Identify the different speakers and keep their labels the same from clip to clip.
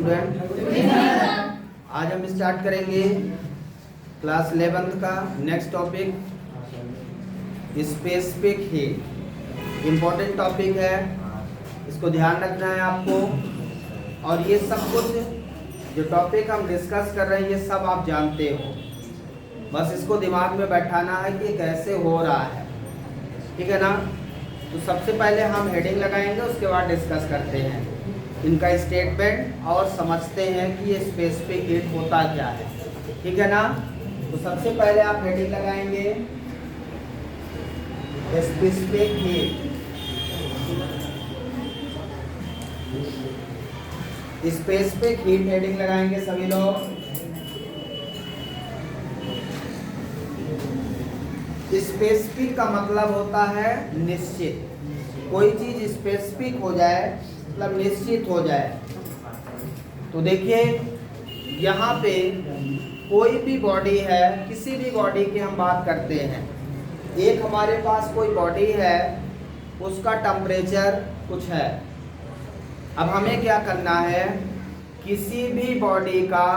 Speaker 1: Student? आज हम start करेंगे क्लास 11th का next topic specific heat. Important topic है, इसको ध्यान रखना है आपको। और ये सब कुछ जो टॉपिक हम डिस्कस कर रहे हैं ये सब आप जानते हो, बस इसको दिमाग में बैठाना है कि कैसे हो रहा है, ठीक है ना। तो सबसे पहले हम हेडिंग लगाएंगे, उसके बाद डिस्कस करते हैं इनका स्टेटमेंट और समझते हैं कि ये स्पेसिफिक हीट होता क्या है, ठीक है ना। तो सबसे पहले आप हेडिंग लगाएंगे specific heat. Specific heat heading लगाएंगे सभी लोग। स्पेसिफिक का मतलब होता है निश्चित, कोई चीज स्पेसिफिक हो जाए मतलब निश्चित हो जाए। तो देखिए यहाँ पे कोई भी बॉडी है, किसी भी बॉडी की हम बात करते हैं। एक हमारे पास कोई बॉडी है, उसका टेम्परेचर कुछ है। अब हमें क्या करना है, किसी भी बॉडी का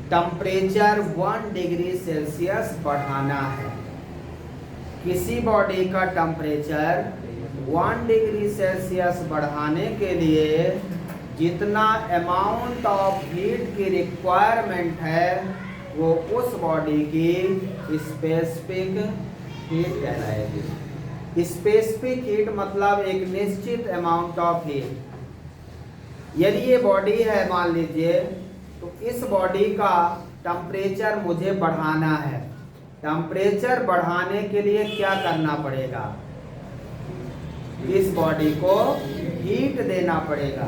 Speaker 1: टेम्परेचर 1 डिग्री सेल्सियस बढ़ाना है। किसी बॉडी का टेम्परेचर 1 डिग्री सेल्सियस बढ़ाने के लिए जितना अमाउंट ऑफ हीट की रिक्वायरमेंट है वो उस बॉडी की स्पेसिफिक हीट कहलाएगी। स्पेसिफिक हीट मतलब एक निश्चित अमाउंट ऑफ हीट। यदि ये बॉडी है मान लीजिए, तो इस बॉडी का टेम्परेचर मुझे बढ़ाना है। टेम्परेचर बढ़ाने के लिए क्या करना पड़ेगा, इस बॉडी को हीट देना पड़ेगा।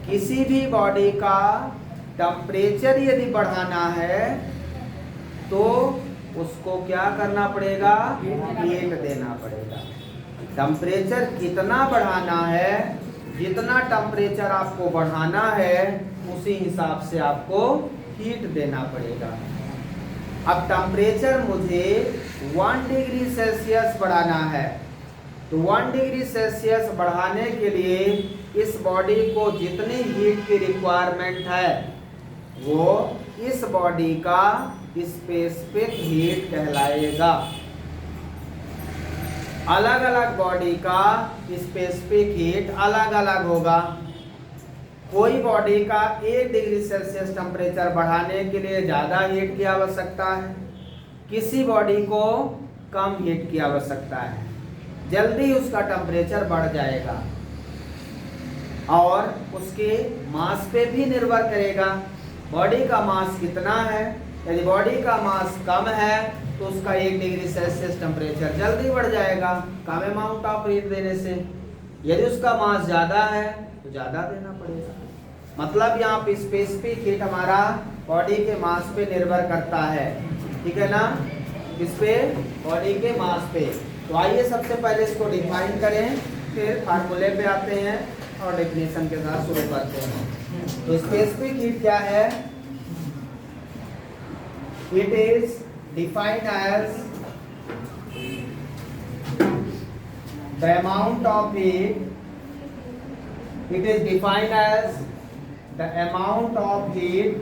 Speaker 1: किसी भी बॉडी का टेम्परेचर यदि बढ़ाना है तो उसको क्या करना पड़ेगा, हीट देना पड़ेगा। टेम्परेचर कितना बढ़ाना है, जितना टेम्परेचर आपको बढ़ाना है उसी हिसाब से आपको हीट देना पड़ेगा। अब टेम्परेचर मुझे 1 डिग्री सेल्सियस बढ़ाना है, तो 1 डिग्री सेल्सियस बढ़ाने के लिए इस बॉडी को जितनी हीट की रिक्वायरमेंट है वो इस बॉडी का स्पेसिफिक हीट कहलाएगा। अलग अलग बॉडी का स्पेसिफिक हीट अलग अलग होगा। कोई बॉडी का 1 डिग्री सेल्सियस टेम्परेचर बढ़ाने के लिए ज़्यादा हीट की आवश्यकता है, किसी बॉडी को कम हीट की आवश्यकता है, जल्दी उसका टेम्परेचर बढ़ जाएगा। और उसके मास पे भी निर्भर करेगा, बॉडी का मास कितना है। यदि बॉडी का मास कम है तो उसका 1 डिग्री सेल्सियस टेम्परेचर जल्दी बढ़ जाएगा कम अमाउंट ऑफ हीट देने से। यदि उसका मास ज़्यादा है तो ज़्यादा देना पड़ेगा। मतलब यहाँ पे स्पेसिफिक हीट हमारा बॉडी के मास पे निर्भर करता है, ठीक है ना, किस पे, बॉडी के मास पे। तो आइए सबसे पहले इसको डिफाइन करें, फिर फार्मूले पे आते हैं और डेफिनेशन के साथ शुरू करते हैं। तो स्पेसिफिक हीट क्या है, it is defined as the amount of heat, it is defined as the amount of heat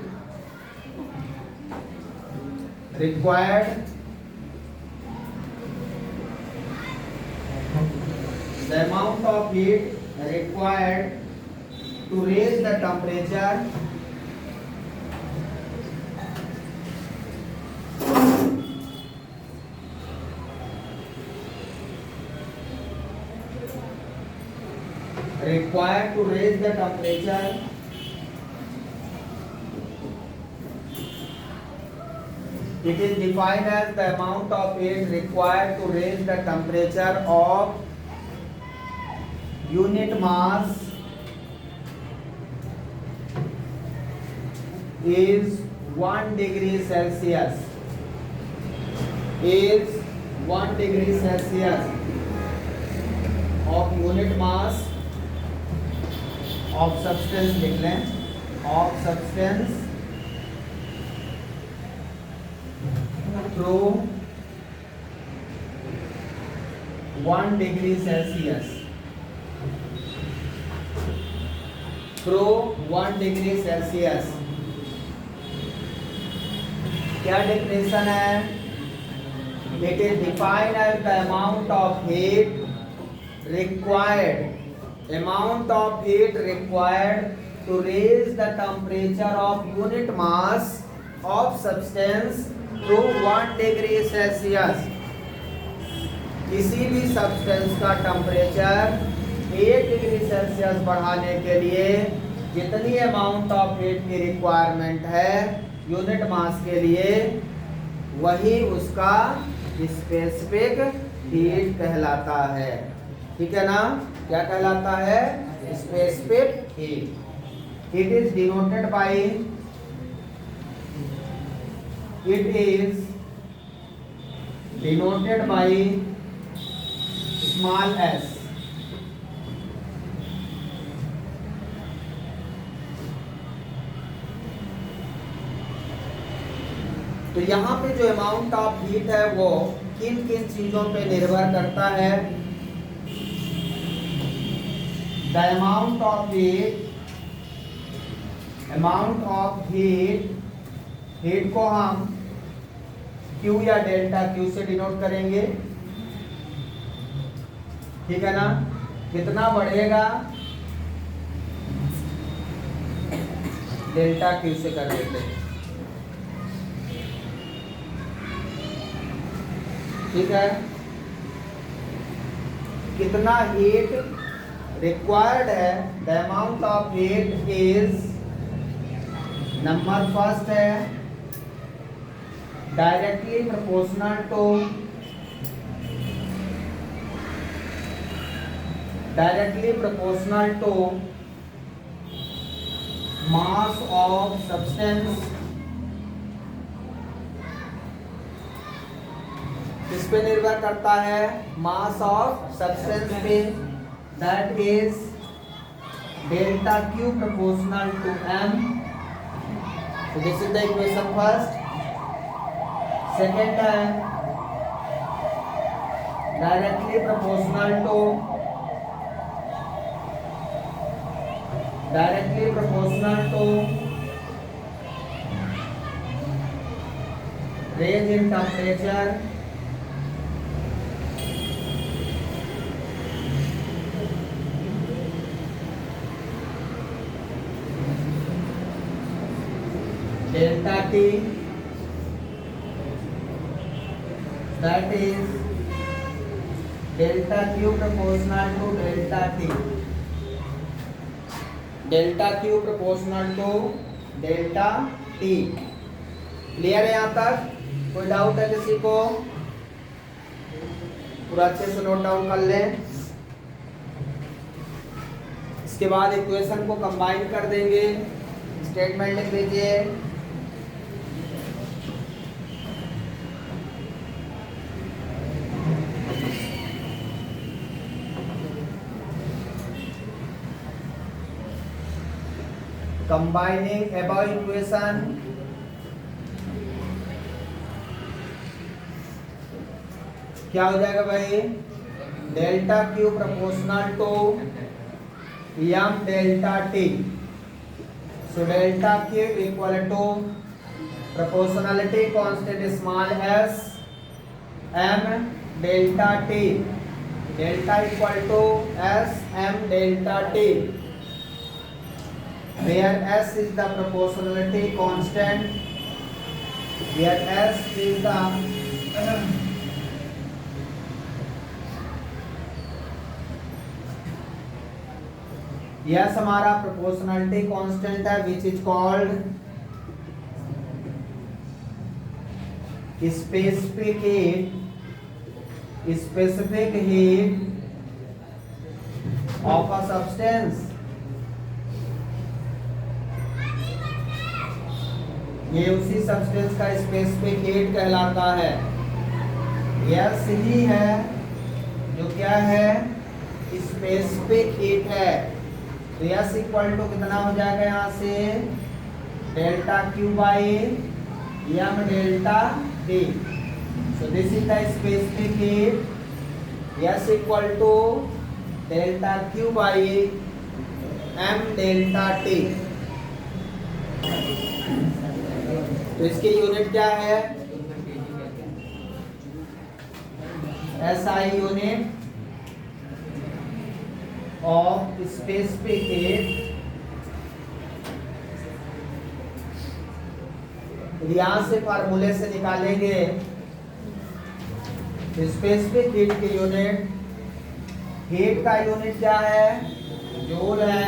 Speaker 1: required to raise the temperature It is defined as the amount of heat required to raise the temperature of unit mass is 1 degree Celsius. Is 1 degree Celsius of unit mass of substance लिख लें, of substance through 1 degree Celsius. Through 1 degree Celsius. क्या definition है? It is defined as the amount of heat required to raise the temperature of unit mass of substance to 1 degree Celsius। किसी भी substance का temperature 1 degree Celsius बढ़ाने के लिए जितनी amount of heat की रिक्वायरमेंट है यूनिट मास के लिए, वही उसका स्पेसिफिक हीट कहलाता है। ठीक है ना? क्या कहलाता है? Specific heat. It is denoted by small S. तो यहाँ पे जो अमाउंट ऑफ हीट है वो किन किन चीजों पे निर्भर करता है? द अमाउंट ऑफ हीट को हम Q या डेल्टा Q से डिनोट करेंगे। ठीक है ना? कितना बढ़ेगा डेल्टा Q से कर देते हैं। ठीक है? कितना हीट रिक्वायर्ड है? The amount of heat is, number first है directly proportional to mass of substance. किस पे निर्भर करता है? मास ऑफ सब्सटेंस पे। That is delta Q proportional to M। So this is the equation first. Second है directly proportional to raise in temperature delta T, that is delta Q proportional to delta T। Delta Q proportional to delta T। Clear है यहाँ तक? कोई doubt है किसी को? पूरा अच्छे से नोट डाउन कर लें। इसके बाद इक्वेशन को कंबाइन कर देंगे। स्टेटमेंट लिख लीजिए। Combining above equation, क्या हो जाएगा भाई? Delta Q proportional to M delta T। So delta Q equal to proportionality constant small s M delta T। Delta equal to S M delta T, where S is the proportionality constant, where S is the हमारा proportionality constant है, which is called specific heat of a substance। ये उसी substance का specific heat कहलाता है। Yes he है जो क्या है? स्पेसिफिक हीट है। तो यस इक्वल टू कितना हो जाएगा यहाँ से? Delta Q by M delta T। So this is the specific heat. S equal to delta Q by m delta T. तो इसकी यूनिट क्या है? SI unit of specific heat. यहां से फार्मूले से निकालेंगे स्पेसिफिक हीट की यूनिट। हीट का यूनिट क्या है? जूल है।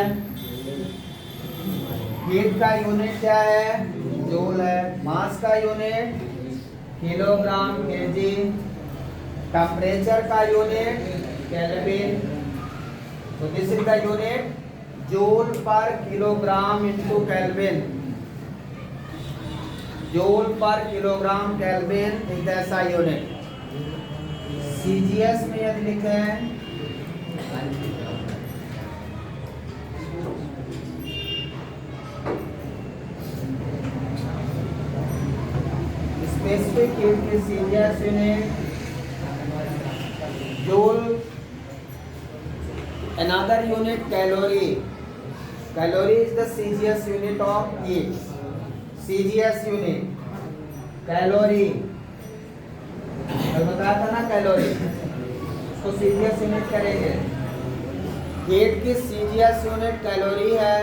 Speaker 1: हीट का यूनिट क्या है? जूल है। मास का यूनिट किलोग्राम केजी। टेम्परेचर का यूनिट केल्विन। तो this is the unit joule per kilogram into kelvin. Joule per kilogram kelvin is the SI unit. CGS में यदि लिखें स्पेसिफिक हीट की CGS unit joule. another unit calorie. Calorie is the CGS unit of heat. CGS unit calorie, बताया था ना calorie, उसको CGS unit करेंगे। Heat की CGS यूनिट कैलोरी है।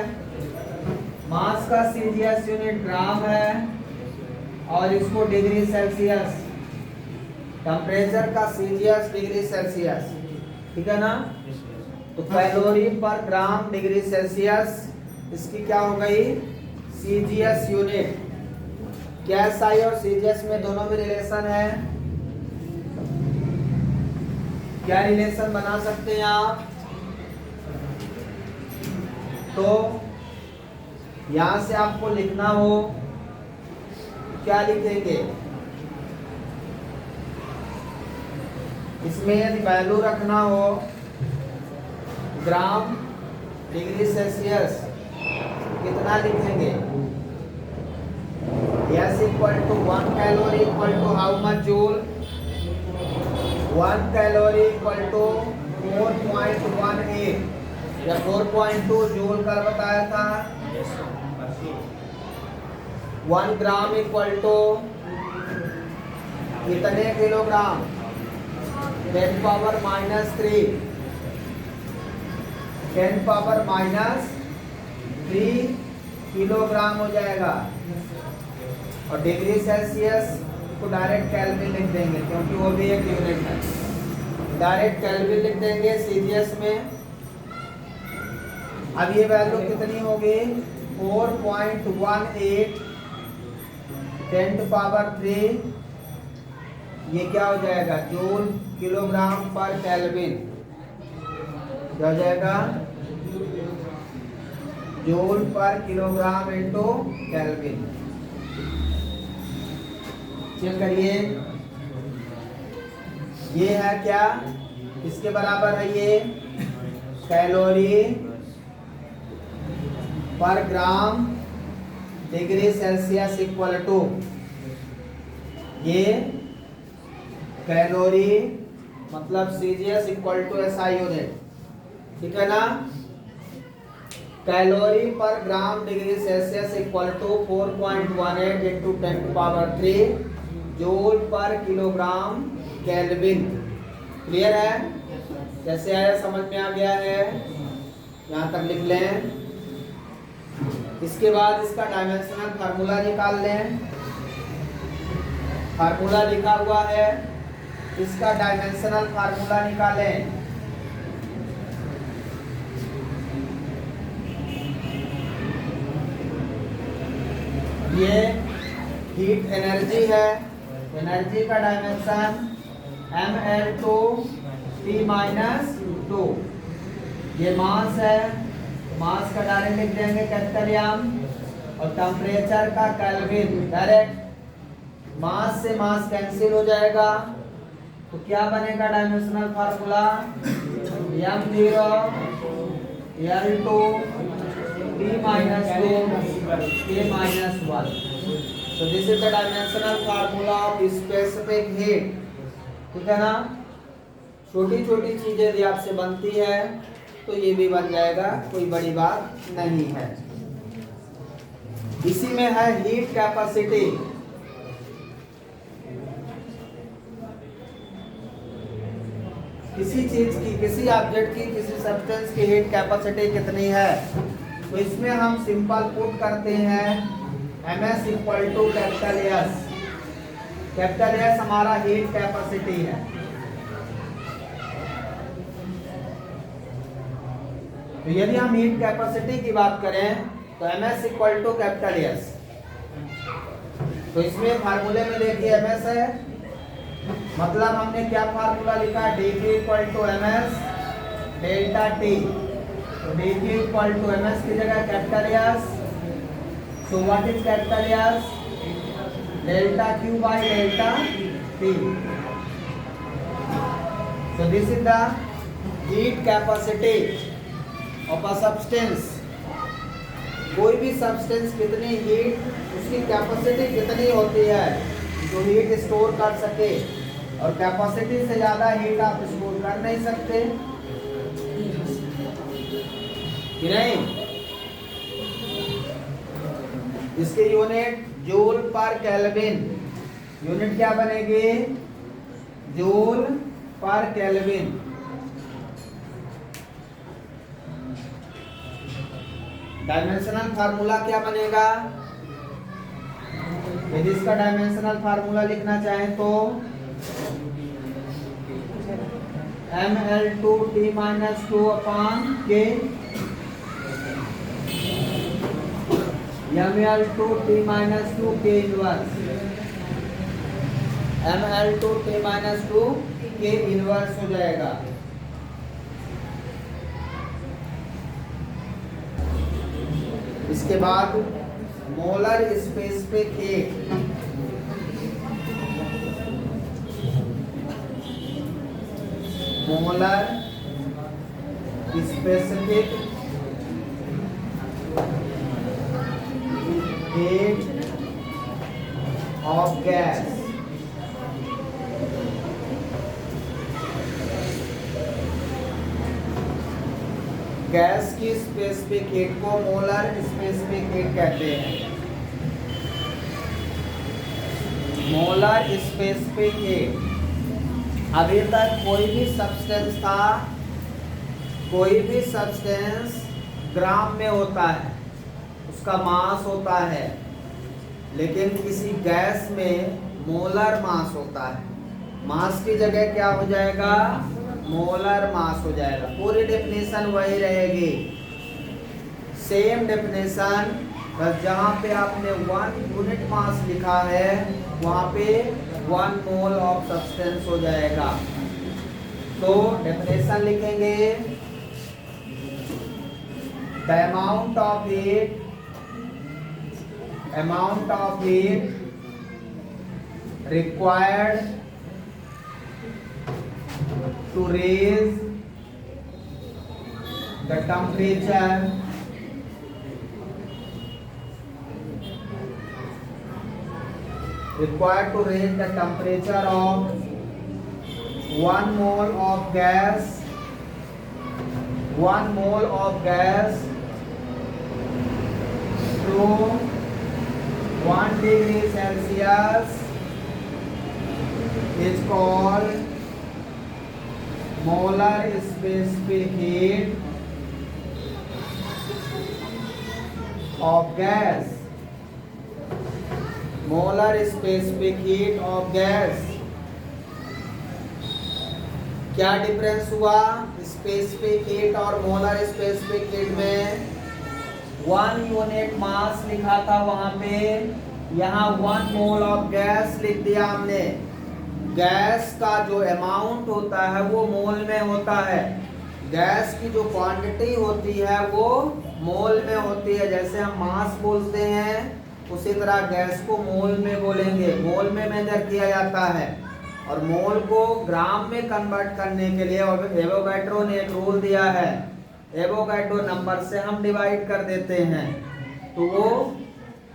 Speaker 1: मास का CGS यूनिट ग्राम है और इसको डिग्री सेल्सियस। टेम्परेचर का CGS डिग्री सेल्सियस। ठीक है ना? तो calorie per gram degree Celsius इसकी क्या हो गई? CGS unit. क्या SI और CGS में दोनों में रिलेशन है? क्या रिलेशन बना सकते हैं आप? तो यहां से आपको लिखना हो, क्या लिखेंगे? इसमें यदि वैल्यू रखना हो ग्राम डिग्री सेल्सियस, कितना लिखेंगे? S equal to 1 calorie equal to how much joule? 1 calorie equal to 4.18 या 4.2 जूल कल बताया था। 1 ग्राम इक्वल टू कितने kilogram? 10 power minus 3। 10 power minus 3 kilogram हो जाएगा। और डिग्री सेल्सियस को डायरेक्ट केल्विन लिख देंगे क्योंकि वो भी एक यूनिट है। डायरेक्ट केल्विन लिख देंगे CGS में। अब ये वैल्यू कितनी होगी? 4.18 10 पावर 3। ये क्या हो जाएगा? जूल किलोग्राम पर केल्विन। क्या हो जाएगा? Joule per kilogram into kelvin. Check करिए, ये है क्या? इसके बराबर है ये calorie per gram degree Celsius equal to ये कैलोरी मतलब CGS equal to SI unit. ठीक है ना? Calorie per gram degree Celsius equal to 4.18 into 10 power 3 joule per kilogram kelvin. Clear है? कैसे आया? समझ में आ गया है? यहाँ तक लिख लें। इसके बाद इसका डायमेंशनल फार्मूला निकाल लें। फार्मूला लिखा हुआ है, इसका डायमेंशनल फार्मूला निकालें। ये हीट एनर्जी है। एनर्जी का डायमेंशन mL2T-2। ये मास है, मास का डायरेक्ट लिख देंगे कैपिटल M। और टेम्परेचर का केल्विन। डायरेक्ट मास से मास कैंसिल हो जाएगा तो क्या बनेगा dimensional formula? m0 L2 T-2 K-1। So this is the dimensional formula of specific heat। ठीक है ना? छोटी छोटी चीजें यदि आपसे बनती है तो तो ये भी बन जाएगा, कोई बड़ी बात नहीं है। इसी में है हीट कैपेसिटी। किसी चीज की, किसी ऑब्जेक्ट की, किसी सब्सटेंस की हीट कैपेसिटी कितनी है, तो इसमें हम सिंपल पुट करते हैं Ms equal to capital S. Capital S हमारा हीट कैपेसिटी है। तो यदि हम हीट कैपेसिटी की बात करें तो Ms equal to capital S. तो इसमें फार्मूले में देखिए Ms है, मतलब हमने क्या फार्मूला लिखा, dq equal to ms delta T. तो dq इक्वल टू ms की जगह capital S. So what is capital S? Delta Q by delta T. So this is the heat capacity of a substance. कोई भी substance कितनी heat, उसकी capacity कितनी होती है जो हीट स्टोर कर सके, और कैपेसिटी से ज्यादा हीट आप स्टोर कर नहीं सकते कि नहीं। इसके यूनिट जूल पर केल्विन। यूनिट क्या बनेगी? जूल पर केल्विन। डायमेंशनल फार्मूला क्या बनेगा? यदि इसका डायमेंशनल फार्मूला लिखना चाहें तो ml2t-2 upon k, ml2t-2 k inverse, ml2t-2 k inverse हो जाएगा। इसके बाद molar specific heat. Molar specific heat of gas. Gas की स्पेसिफिक हीट को मोलर स्पेसिफिक हीट कहते हैं। Molar specific heat. अभी तक कोई भी सब्सटेंस था, कोई भी सब्सटेंस ग्राम में होता है, उसका मास होता है, लेकिन किसी गैस में मोलर मास होता है। मास की जगह क्या हो जाएगा? मोलर मास हो जाएगा। पूरी डेफिनेशन वही रहेगी, सेम डेफिनेशन, बस जहाँ पे आपने 1 यूनिट मास लिखा है वहाँ पे 1 मोल ऑफ सब्सटेंस हो जाएगा। तो डेफिनेशन लिखेंगे, the amount of heat required to raise the temperature required to raise the temperature of 1 mole of gas, 1 mole of gas to 1 degree Celsius is called molar specific heat of gas. Molar specific heat of gas. क्या difference हुआ specific heat और molar specific heat में? 1 unit mass लिखा था वहां पे, यहाँ 1 mole of gas लिख दिया हमने। गैस का जो अमाउंट होता है वो मोल में होता है, गैस की जो क्वांटिटी होती है वो मोल में होती है। जैसे हम मास बोलते हैं उसी तरह गैस को मोल में बोलेंगे, मोल में मेजर किया जाता है। और मोल को ग्राम में कन्वर्ट करने के लिए एवोगैड्रो ने एक रूल दिया है, एवोगैड्रो नंबर से हम डिवाइड कर देते हैं तो वो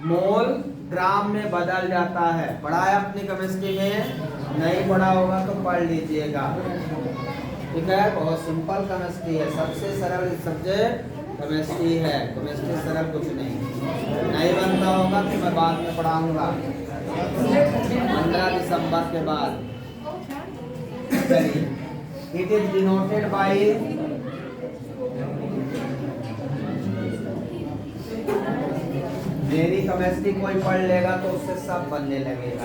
Speaker 1: मोल ग्राम में बदल जाता है। पढ़ा है अपनी केमिस्ट्री में? नहीं पढ़ा होगा तो पढ़ लीजिएगा। ठीक है, बहुत सिंपल केमिस्ट्री है, सबसे सरल सब्जेक्ट केमिस्ट्री है। केमिस्ट्री सरल कुछ नहीं बनता होगा तो मैं बाद में पढ़ाऊंगा 15 दिसंबर के बाद। चलिए, इट इज डिनोटेड बाई मेरी केमिस्ट्री कोई पढ़ लेगा तो उससे सब बनने लगेगा।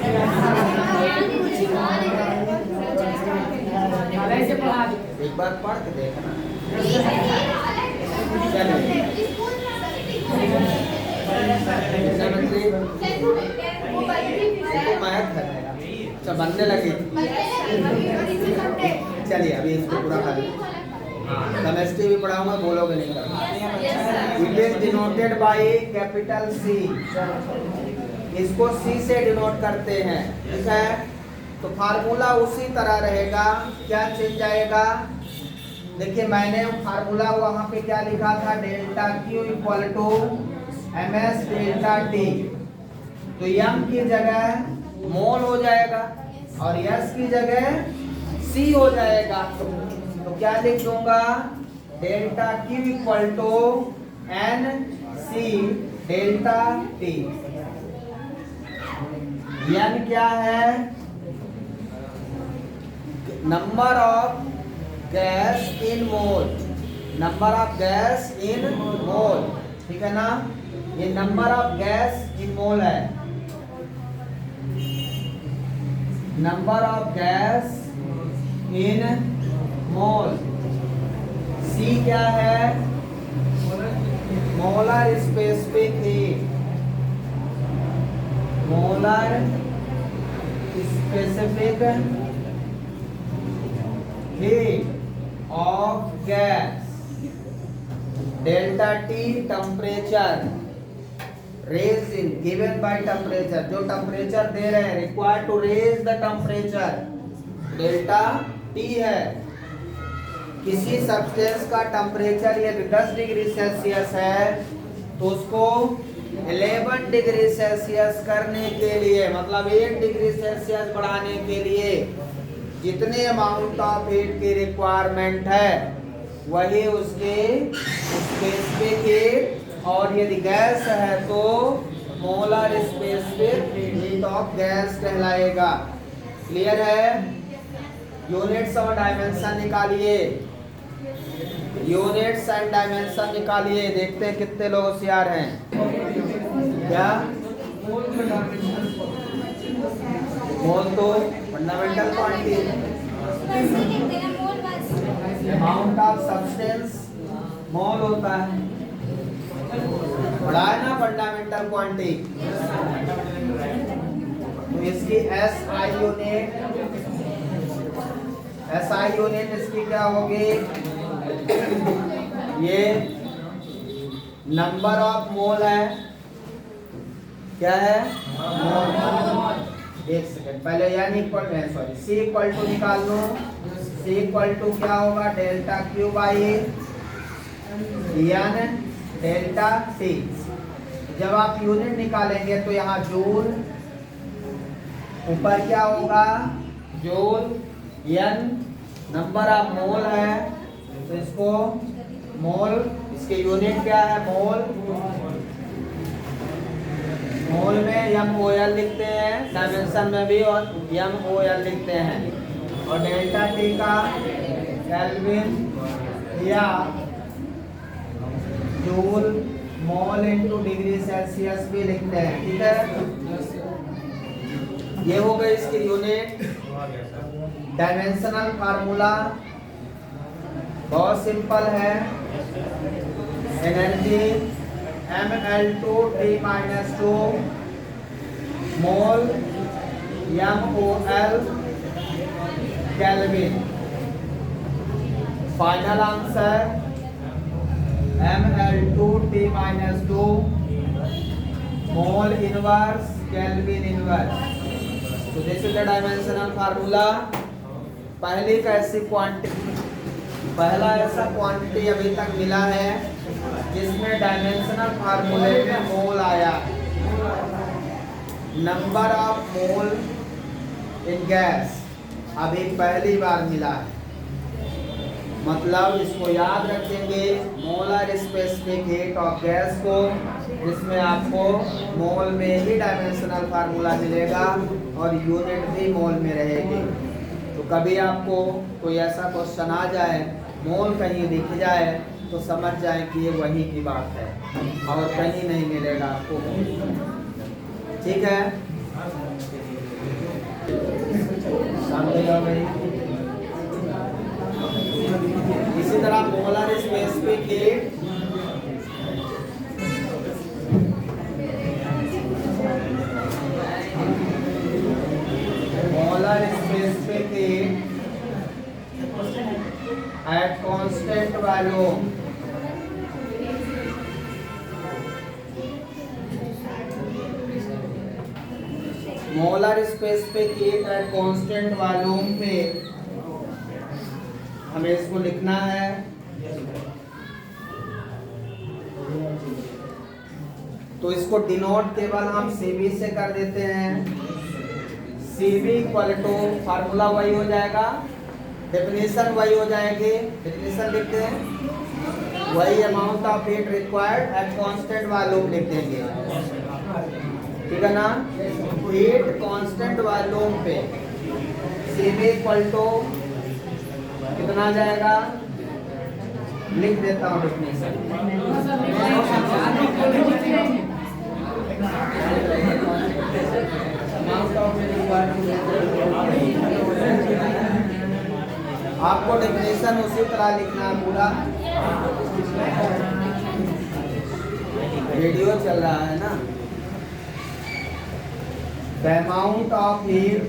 Speaker 1: एक बार पढ़ के देखना। चलिए, मैथ है, अच्छा बनने लगे। चलिए अभी इसको पूरा कर केमिस्ट्री भी पढ़ाऊंगा, बोलोगे नहीं करना। It is denoted by capital C, इसको सी से डिनोट करते हैं। ठीक है, तो फार्मूला उसी तरह रहेगा, क्या चेंज आएगा? देखिए मैंने फार्मूला वहां पे क्या लिखा था, delta Q equal to M S delta T. तो एम की जगह मोल हो जाएगा और एस की जगह सी हो जाएगा। तो क्या लिख दूंगा, delta Q equal to N C delta T. N क्या है, number of gas in mole, number of gas in mole, ठीक है ना, ये number of gas in mole है, number of gas in mole. C क्या है, molar specific heat, molar specific heat of gas. Delta T temperature raise in given by temperature, जो temperature दे रहे हैं required to raise the temperature, delta T है। किसी substance का temperature यदि 10 डिग्री सेल्सियस है तो उसको 11 डिग्री सेल्सियस करने के लिए, मतलब 1 डिग्री सेल्सियस बढ़ाने के लिए जितने अमाउंट ऑफ हीट की रिक्वायरमेंट है वही उसके स्पेसिफिक हीट, और यदि गैस है तो molar specific heat of gas कहलाएगा। क्लियर है? यूनिट्स और डायमेंशन निकालिए, यूनिट्स एंड डायमेंशन निकालिए, देखते हैं कितने लोग होशियार हैं। क्या मोल तो fundamental quantity, amount of substance mole होता है, बड़ा है ना फंडामेंटल क्वांटिटी। तो इसकी एस आई यूनिट इसकी क्या होगी, ये नंबर ऑफ मोल है, क्या है मोल। एक सेकंड पहले यानी इक्वल है, सॉरी सी इक्वल टू निकाल लो, सी इक्वल टू क्या होगा, delta Q by N delta T. जब आप यूनिट निकालेंगे तो यहाँ जूल, ऊपर क्या होगा joule, N number of mole है तो इसको मोल, इसके यूनिट क्या है मोल, मोल में एम ओ एल लिखते हैं, डायमेंशन में भी और एम ओ एल लिखते हैं, और डेल्टा टी का केल्विन या joule mole into degree Celsius भी लिखते हैं। ठीक है, ये हो गई इसकी यूनिट। डायमेंशनल फार्मूला बहुत सिंपल है, energy Ml2T-2 mole MOL kelvin. Final answer Ml2T-2 mole inverse kelvin inverse. तो this is the dimensional formula. पहली कैसी क्वांटिटी, पहला ऐसा क्वांटिटी अभी तक मिला है जिसमें डायमेंशनल फार्मूले में मोल आया, number of mole in gas, अभी पहली बार मिला है। मतलब इसको याद रखेंगे, molar specific heat of gas को, जिसमें आपको मोल में ही डायमेंशनल फार्मूला मिलेगा और यूनिट भी मोल में रहेगी। तो कभी आपको कोई ऐसा क्वेश्चन आ जाए, मोल कहीं दिख जाए, तो समझ जाए कि ये वही की बात है और कहीं नहीं मिलेगा आपको। ठीक है, समझ जाओ भाई। इसी तरह molar specific heat at constant volume molar specific heat at constant volume पे हमें इसको लिखना है। तो इसको डिनोट केवल हम सीबी से कर देते हैं। सीबी इक्वल टू फार्मूला वही हो जाएगा, डेफिनेशन वही हो जाएगी। डेफिनेशन लिखते हैं, वही amount of heat required at constant volume लिख देंगे। ठीक है ना, हीट कांस्टेंट वॉल्यूम पे सीबी इक्वल टू कितना आ जाएगा, लिख देता हूँ डेफिनेशन। आपको डेफिनेशन उसी तरह लिखना है पूरा। वीडियो चल रहा है ना। The amount of heat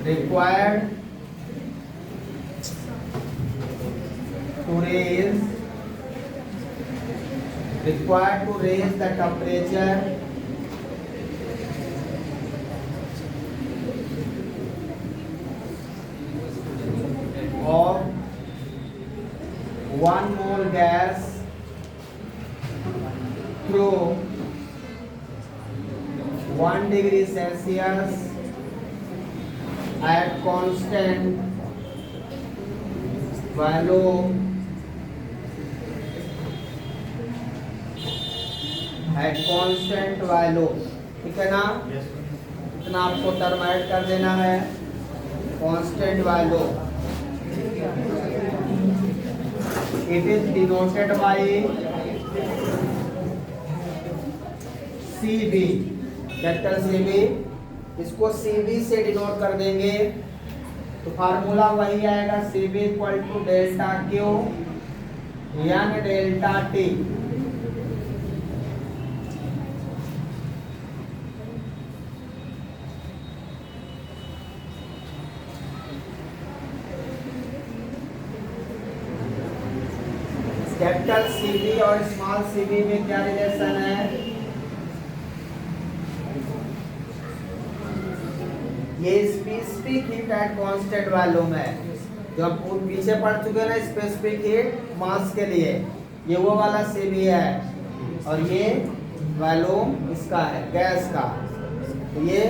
Speaker 1: required to raise the temperature of 1 mole gas through 1 degree Celsius at constant volume ठीक है ना। इतना आपको टर्म ऐड कर देना है, constant volume. It is denoted by CB, capital CB. इसको सीबी से डिनोट कर देंगे तो फार्मूला वही आएगा, CB equal to delta Q यानी डेल्टा टी। कैपिटल सीबी और स्मॉल सीबी में क्या रिलेशन है? ये specific heat at constant volume है, जो हम पीछे पढ़ चुके ना, स्पेसिफिक हीट मास के लिए। ये वो वाला सीबी है और ये वॉल्यूम इसका है, गैस का। तो ये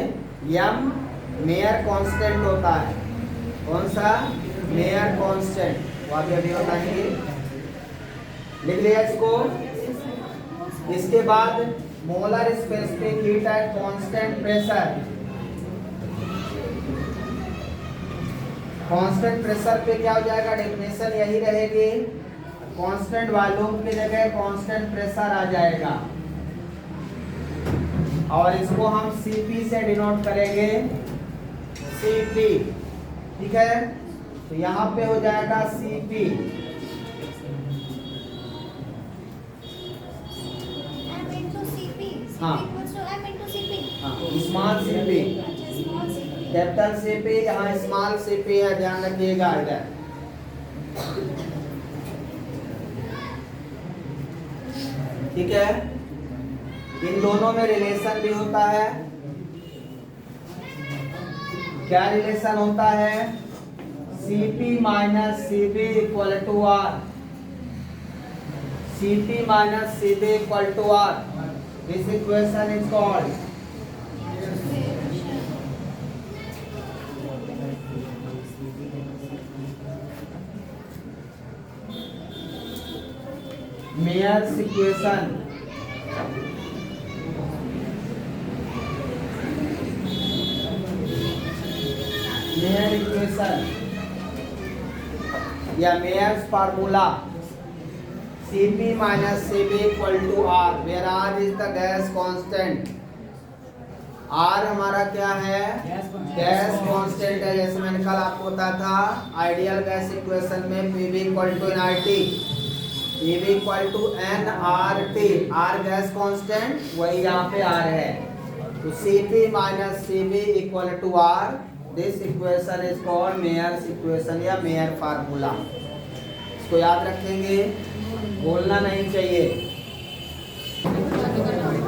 Speaker 1: यम मेयर कांस्टेंट होता है। कौन सा? मेयर कांस्टेंट, वो अभी बताएंगे। लिख लिया इसको। इसके बाद molar specific heat at constant pressure. Constant pressure पे क्या हो जाएगा? डेफिनेशन यही रहेगी, कांस्टेंट वॉल्यूम की जगह कांस्टेंट प्रेशर आ जाएगा और इसको हम सीपी से डिनोट करेंगे, सीपी। ठीक है, तो यहाँ पे हो जाएगा सीपी। हाँ, स्मॉल सीपी, कैपिटल सीपी, यहाँ स्मॉल सीपी है, ध्यान रखिएगा इधर। ठीक है, इन दोनों में रिलेशन भी होता है। क्या रिलेशन होता है? CP minus CV equal to R. CP minus CV equal to R. This equation is called Mayer's equation. Mayer equation या Mayer's formula Cp minus Cv equal to R, where R is the gas constant। R हमारा क्या है? Gas constant है। जैसे मैंने कल आपको बताया था आइडियल गैस इक्वेशन में Pv equal to nRT, Pv equal to nRT। R gas constant, वही यहाँ पे R है। तो Cp minus Cv equal to R, this equation is called Mayer's equation या मेयर फार्मूला। इसको याद रखेंगे, बोलना नहीं चाहिए।